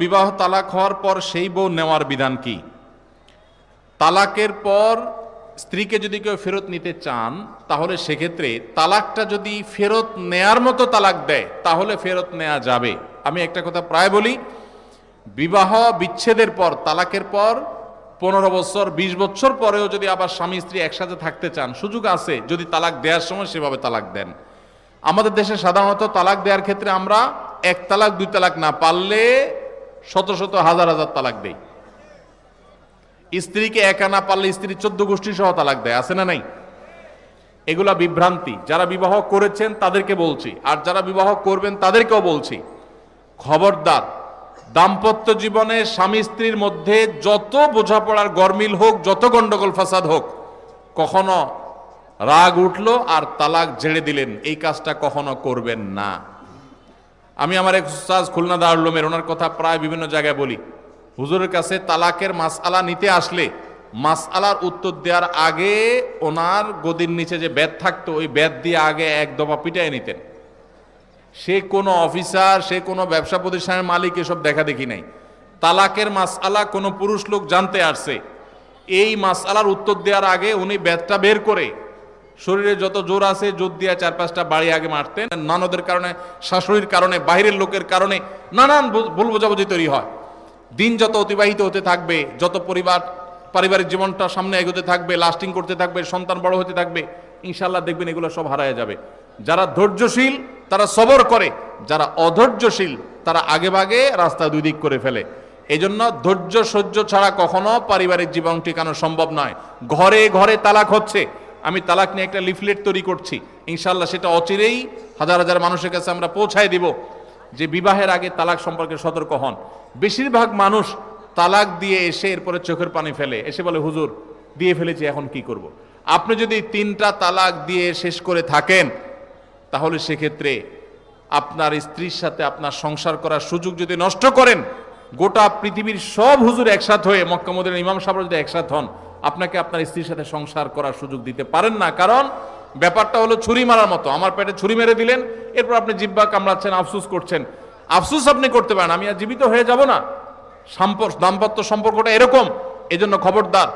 বিবাহ তালাক হওয়ার পর সেই বউ নেওয়ার বিধান কি? তালাকের পর স্ত্রীকে যদি কেউ ফেরত নিতে চান তাহলে সেক্ষেত্রে তালাকটা যদি ফেরত নেয়ার মতো তালাক দেয় তাহলে ফেরত নেওয়া যাবে। আমি একটা কথা প্রায় বলি, বিবাহ বিচ্ছেদের পর তালাকের পর 15 বছর 20 বছর পরেও যদি আবার স্বামী স্ত্রী একসাথে থাকতে চান সুযোগ আছে, যদি তালাক দেওয়ার সময় সেভাবে তালাক দেন। আমাদের দেশে সাধারণত তালাক দেওয়ার ক্ষেত্রে আমরা 1 তালাক 2 তালাক না, পারলে শত শত হাজার হাজার তালাক দেই। স্ত্রীকে একা না পারলে স্ত্রী 14 গোষ্ঠী সহ তালাক দেয়, আছে না নাই? এগুলা বিভ্রান্তি। যারা বিবাহ করেছেন তাদেরকে বলছি, আর যারা বিবাহ করবেন তাদেরকেও বলছি, খবরদার, দাম্পত্য জীবনে স্বামী স্ত্রীর মধ্যে যত বোঝাপড়ার গরমিল হোক, যত গন্ডগোল ফাসাদ হোক, কখনো রাগ উঠলো আর তালাক ঝেড়ে দিলেন, এই কাজটা কখনো করবেন না। আমি আমার এক উস্তাদ খুলনা দারুল উলুমের, ওনার কথা প্রায় বিভিন্ন জায়গায় বলি। হুজুরের কাছে তালাকের মাসআলা নিতে আসলে মাসআলার উত্তর দেওয়ার আগে ওনার গদির নিচে যে বেত থাকতো ওই বেত দিয়ে আগে 1 দফা পিটাই নিতেন। সে কোনো অফিসার, সে কোনো ব্যবসা প্রতিষ্ঠানের মালিক এসব দেখা দেখি নাই। তালাকের মাসআলা কোনো পুরুষ লোক জানতে আসছে, এই মাসআলার উত্তর দেওয়ার আগে উনি বেতটা বের করে শরীরে যত জোর আছে জোর দিয়ে 4-5টা বাড়ি আগে মারতেন। ননদের কারণে, শাশুড়ির কারণে, বাইরের লোকের কারণে নানান ভুল বোঝাবুঝি তৈরি হয়। দিন যত অতিবাহিত হতে থাকবে, যত পারিবারিক জীবনটা সামনে এগোতে থাকবে, লাস্টিং করতে থাকবে, সন্তান বড় হতে থাকবে, ইনশাআল্লাহ দেখবেন এগুলো সব হারায় যাবে। যারা ধৈর্যশীল তারা সবর করে, যারা অধৈর্যশীল তারা আগে ভাগে রাস্তা 2 দিক করে ফেলে। এই জন্য ধৈর্য সহ্য ছাড়া কখনো পারিবারিক জীবন টিকানো সম্ভব নয়। ঘরে ঘরে তালাক হচ্ছে, আমি তালাক নিয়ে একটা লিফলেট তৈরি করছি, ইনশাআল্লাহ সেটা অচিরেই হাজার হাজার মানুষের কাছে আমরা পৌঁছায় দিব যে বিবাহের আগে তালাক সম্পর্কে সতর্ক হন। বেশিরভাগ মানুষ তালাক দিয়ে এসে এরপরে চোখের পানি ফেলে, এসে বলে হুজুর দিয়ে ফেলেছি এখন কি করব। আপনি যদি 3টা তালাক দিয়ে শেষ করে থাকেন তাহলে সেক্ষেত্রে আপনার স্ত্রীর সাথে আপনার সংসার করার সুযোগ যদি নষ্ট করেন, গোটা পৃথিবীর সব হুজুর একসাথে হয়ে, মক্কা মদিনার ইমাম সাহেবরা যদি একসাথে হন, আপনাকে আপনার স্ত্রীর সাথে সংসার করার সুযোগ দিতে পারেন না। কারণ ব্যাপারটা হলো ছুরি মারার মতো। আমার পেটে ছুরি মেরে দিলেন, এরপর আপনি জিহ্বা কামড়াচ্ছেন, আফসুস করছেন। আফসুস আপনি করতে পারেন, আমি আর জীবিত হয়ে যাব না। দাম্পত্য সম্পর্কটা এরকম। এজন্য খবরদার,